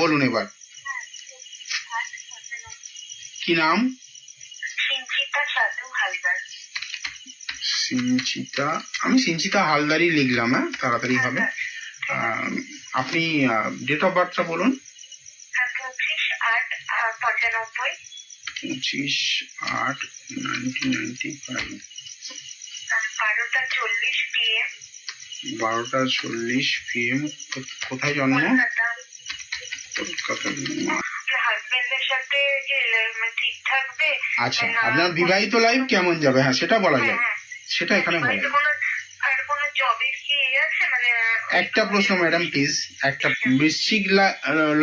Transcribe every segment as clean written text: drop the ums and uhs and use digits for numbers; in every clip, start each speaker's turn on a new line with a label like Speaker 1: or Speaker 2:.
Speaker 1: বলুন এবার। কি নাম? সিঞ্চিতা, আমি সিঞ্চিতা হালদারই লিখলাম, হ্যাঁ তাড়াতাড়ি হবে। আপনি ডেট অফ বার্থটা বলুন। 25/8/1995। 12:40 PM। কোথায় জন্ম? কলকাতা। আচ্ছা, আপনার বিবাহিত লাইফ কেমন যাবে, হ্যাঁ সেটা বলা যায়, সেটা এখানে বলা যায়। একটা প্রশ্ন ম্যাডাম প্লিজ, একটা বৃশ্চিক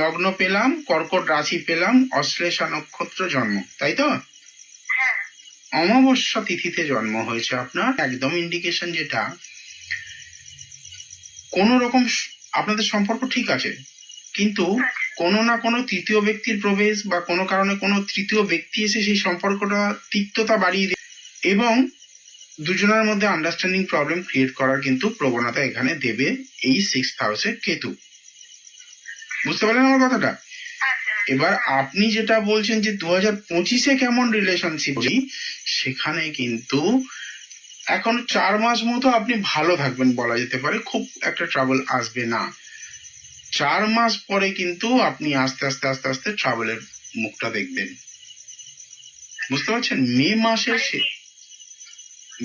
Speaker 1: লগ্ন পেলাম, কর্কট রাশি পেলাম, অশ্লেষা নক্ষত্র জন্ম, তাই তো? অমাবস্যা তিথিতে জন্ম হয়েছে আপনার। একদম ইন্ডিকেশন যেটা, কোন রকম আপনাদের সম্পর্ক ঠিক আছে, কিন্তু কোনো না কোনো তৃতীয় ব্যক্তির প্রবেশ বা কোনো কারণে কোনো তৃতীয় ব্যক্তি এসে সেই সম্পর্কটা তিক্ততা বাড়িয়ে দেয় এবং দুজনের মধ্যে আন্ডারস্ট্যান্ডিং প্রবলেম ক্রিয়েট করার কিন্তু প্রবণতা এখানে দেবে এই 6th হাউসে কেতু। বুঝতে পারলেন আমার কথাটা? এবার আপনি যেটা বলছেন যে 2025-এ কেমন রিলেশনশিপ, সেখানে কিন্তু এখন 4 মাস মতো আপনি ভালো থাকবেন বলা যেতে পারে, খুব একটা ট্রাবল আসবে না। 4 মাস পরে কিন্তু আপনি আস্তে আস্তে আস্তে আস্তে ট্রাভেলের মুখটা দেখবেন। বুঝতে পারছেন? মে মাসের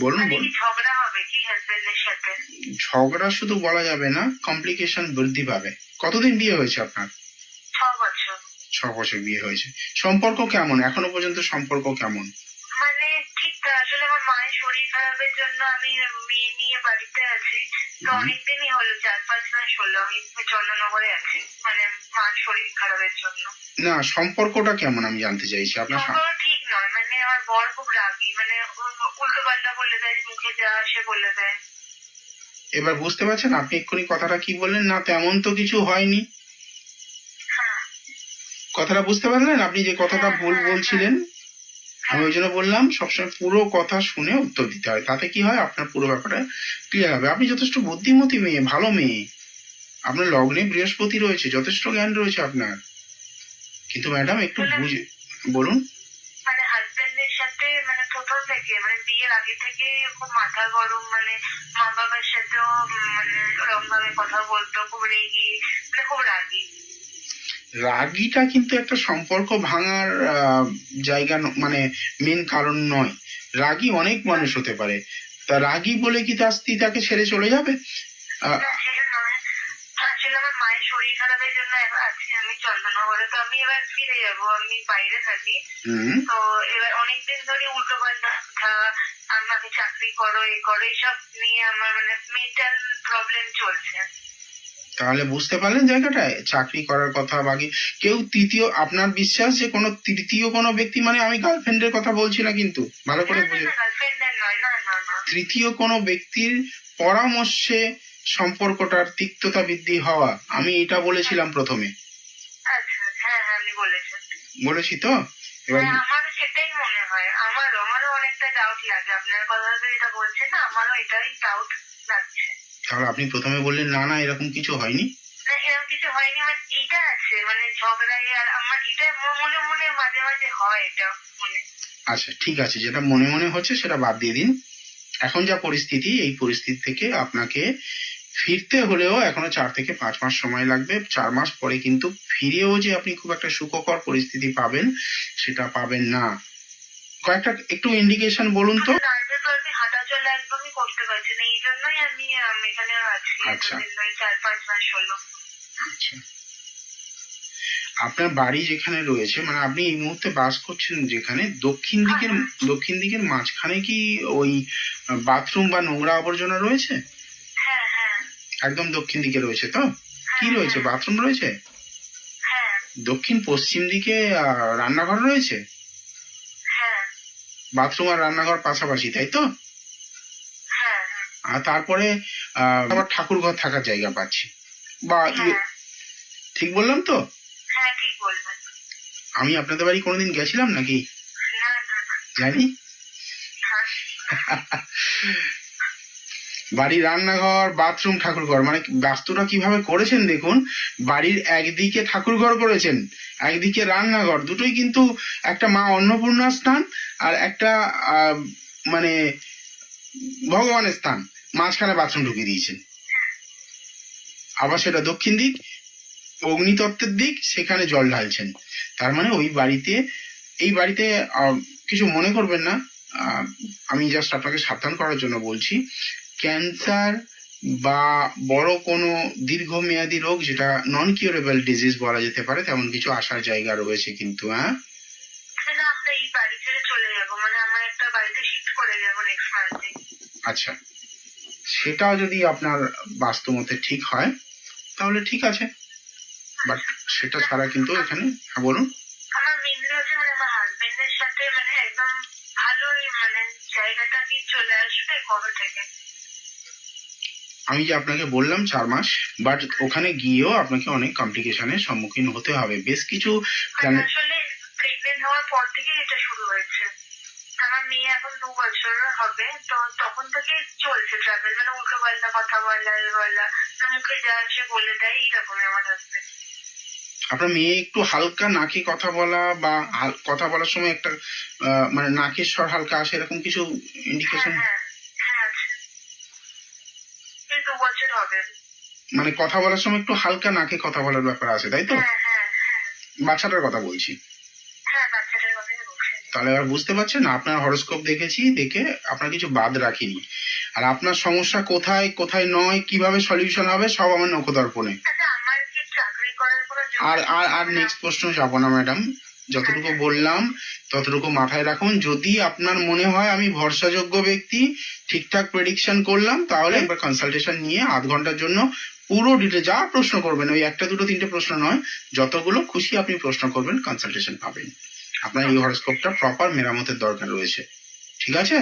Speaker 1: বলুন বলুন। ঝগড়া শুধু বলা যাবে না, কমপ্লিকেশন বৃদ্ধি পাবে। কতদিন বিয়ে হয়েছে আপনার? 6 বছর বিয়ে হয়েছে। সম্পর্ক কেমন এখনো পর্যন্ত? সম্পর্ক কেমন?
Speaker 2: মানে ঠিক আসলে আমার মায়ের শরীর খারাপের জন্য আমি মেয়ে নিয়ে বাড়িতে আছি, তো অনেকদিনই হলো, 4-5 মাস হলো আমি চন্দ্রনগরে আছি, মানে মার শরীর খারাপের জন্য।
Speaker 1: না, সম্পর্কটা কেমন আমি জানতে চাইছি। আপনার
Speaker 2: সম্পর্ক ঠিক নয়, মানে আমার বর খুব রাগী, মানে উল্টো পাল্টা বলে দেয়, মুখে যা আসে বলে দেয়।
Speaker 1: এবার বুঝতে পারছেন আপনি এক্ষুনি কথাটা কি বললেন? না তেমন তো কিছু হয়নি। কথাটা বুঝতে পারলেন? আপনি যে কথাটা ভুল বলছিলেন, আমি ওই জন্য বললাম সবসময় পুরো কথা শুনে উত্তর দিতে হয়, তাতে কি হয় আপনার পুরো ব্যাপারটা ক্লিয়ার হবে। আপনি যথেষ্ট বুদ্ধিমতী মেয়ে, ভালো মেয়ে, আপনার লগ্নে বৃহস্পতি রয়েছে, যথেষ্ট জ্ঞান রয়েছে আপনার, কিন্তু ম্যাডাম একটু বুঝে বলুন।
Speaker 2: মানে হাজবেন্ডের সাথে মানে প্রথম থেকে, মানে বিয়ের আগে থেকে খুব মাথা গরম, মানে মা বাবার সাথেও মানে ওরকম ভাবে কথা বলতো, খুব রেগে, মানে খুব রাগী।
Speaker 1: রাগিটা কিন্তু একটা সম্পর্ক ভাঙার জায়গা, মানে মেন কারণ নয়। রাগী অনেক মানুষ হতে পারে, তা রাগী বলে কি তার স্ত্রী তাকে ছেড়ে চলে যাবে?
Speaker 2: আসলে আমার মায়ের শরীর খারাপের জন্য আছি আমি চন্দননগরে, তো আমি এবার ফিরে যাবো, আমি বাইরে থাকি, তো এবার অনেকদিন ধরে উল্টো পাল্টা কথা, আমাকে চাকরি করো, এই করো, এইসব নিয়ে আমার মানে মেন্টাল প্রবলেম চলছে।
Speaker 1: তাহলে বুঝতে পারলেন জায়গাটায়, চাকরি করার কথা বাকি কেউ তৃতীয়, আপনার বিশ্বাস যে কোনো তৃতীয় কোনো ব্যক্তি, মানে আমি গার্লফ্রেন্ডের কথা বলছি না, কিন্তু ভালো করে বুঝে, তৃতীয় কোনো ব্যক্তির পরামর্শে সম্পর্কটার তিক্ততা বৃদ্ধি হওয়া, আমি এটা বলেছিলাম প্রথমে। বলেছি তো? এবার
Speaker 2: আমারও সেটাই মনে হয়, আমারও অনেকটা ডাউট লাগে আপনার কথা যেটা বলছেন না, আমারও এটাই ডাউট লাগছে।
Speaker 1: তাহলে আপনি প্রথমে বললেন না না এরকম কিছু হয়নি।
Speaker 2: এরকম কিছু হয়নি, মানে এটা আছে, মানে ঝগড়াই, আর আমার এটা মনে মনে মাঝে মাঝে হয়, এটা মনে।
Speaker 1: আচ্ছা ঠিক আছে, যেটা মনে মনে হচ্ছে সেটা বাদ দিয়ে দিন। এখন যা পরিস্থিতি, এই পরিস্থিতি থেকে আপনাকে ফিরতে হলেও এখনো 4 থেকে 5 মাস সময় লাগবে। 4 মাস পরে কিন্তু ফিরেও যে আপনি খুব একটা সুখকর পরিস্থিতি পাবেন, সেটা পাবেন না। কয়েকটা একটু ইন্ডিকেশন বলুন তো।
Speaker 2: হাঁটা চলা একদমই করতে পারছি না, এই জন্যই আমি এখানে আছি।
Speaker 1: আচ্ছা
Speaker 2: 4-5 মাস হলো।
Speaker 1: আচ্ছা, আপনার বাড়ি যেখানে রয়েছে, মানে আপনি এই মুহূর্তে বাস করছেন যেখানে, দক্ষিণ দিকের মাঝখানে কি ওই বাথরুম বা নোংরা আবর্জনা রয়েছে? একদম দক্ষিণ দিকে রয়েছে তো? কি রয়েছে? বাথরুম রয়েছে? দক্ষিণ পশ্চিম দিকে রান্নাঘর রয়েছে? বাথরুম আর রান্নাঘর পাশাপাশি, তাই তো? আর তারপরে আবার ঠাকুর ঘর থাকার জায়গা পাচ্ছি, বা ঠিক বললাম তো? আমি আপনাদের বাড়ি কোনোদিন গেছিলাম নাকি? জানি। বাড়ির রান্নাঘর, বাথরুম, ঠাকুরঘর, মানে বাস্তুটা কিভাবে করেছেন দেখুন। বাড়ির একদিকে ঠাকুরঘর করেছেন, একদিকে রান্নাঘর, দুটোই কিন্তু একটা মা অন্নপূর্ণার স্থান আর একটা মানে ভগবানের স্থান, মাঝখানে বাথরুম ঢুকিয়ে দিয়েছেন। আবার সেটা দক্ষিণ দিক, অগ্নিতত্ত্বের দিক, সেখানে জল ঢালছেন। তার মানে ওই বাড়িতে, এই বাড়িতে কিছু মনে করবেন না, আমি জাস্ট আপনাকে সাবধান করার জন্য বলছি, ক্যান্সার বা বড় কোনো দীর্ঘমেয়াদী রোগ, যেটা নন কিউরেবল ডিজিজ বলা যেতে পারে, তেমন কিছু আসার জায়গা রয়েছে কিন্তু। হ্যাঁ,
Speaker 2: আমরা এই বাড়ি ছেড়ে চলে যাবো, মানে আমরা একটা বাড়িতে শিফট করে যাবো নেক্সট মান্থে।
Speaker 1: আচ্ছা, সেটাও যদি আপনার বাস্তু মতে ঠিক হয় তাহলে ঠিক আছে, বাট সেটা ছাড়া কিন্তু এখানে। হ্যাঁ বলুন।
Speaker 2: আমার মেনলি হচ্ছে মানে আমার হাজবেন্ডের সাথে মানে একদম ভালোই মানে জায়গাটা কি চলে আসবে কবে থেকে?
Speaker 1: আমি যে আপনাকে বললাম 4 মাস, বাট ওখানে গিয়েও আপনাকে অনেক কমপ্লিকেশনের সম্মুখীন হতে হবে। বেশ কিছু
Speaker 2: আসলে প্রেগনেন্ট হওয়ার পর থেকে এটা শুরু হয়েছে। আমার মেয়ে এখন 2 বছর হবে, তো তখন থেকে চলছে ট্রাভেল, মানে উল্টো পাল্টা কথা বলা, এ বলা, মুখে যা আছে বলে দেয়, এইরকমই আমার হাজবেন্ড।
Speaker 1: আপনার মেয়ে একটু হালকা নাকে কথা বলা বা কথা বলার সময় একটা মানে নাকের স্বর হালকা আসে, এরকম কিছু ইন্ডিকেশন?
Speaker 2: হ্যাঁ আছে, এই 2 বছর হবে।
Speaker 1: মানে কথা বলার সময় একটু হালকা নাকে কথা বলার ব্যাপার আছে, তাই তো? বাচ্চাটার কথা বলছি।
Speaker 2: বাচ্চাটার কথাই বলছি।
Speaker 1: তাহলে এবার বুঝতে পারছেন, আপনার হরোস্কোপ দেখেছি, দেখে আপনার কিছু বাদ রাখিনি। আর আপনার সমস্যা কোথায় কোথায় নয়, কিভাবে সলিউশন হবে, সব আমার নখদর্পণে।
Speaker 2: আমার কি চাকরি করার কোনো
Speaker 1: আর আর আর নেক্সট প্রশ্ন যাব না ম্যাডাম, যতটুকু বললাম ততটুকু মাথায় রাখুন। যদি আপনার মনে হয় আমি ভরসাযোগ্য ব্যক্তি, ঠিকঠাক প্রেডিকশন করলাম, তাহলে একবার কনসালটেশন নিয়ে আধ ঘন্টার জন্য পুরো ডিটেল যা প্রশ্ন করবেন, ওই একটা দুটো তিনটে প্রশ্ন নয়, যতগুলো খুশি আপনি প্রশ্ন করবেন, কনসালটেশন পাবেন। আপনার এই হরোস্কোপটা প্রপার মেরামতের দরকার রয়েছে, ঠিক আছে?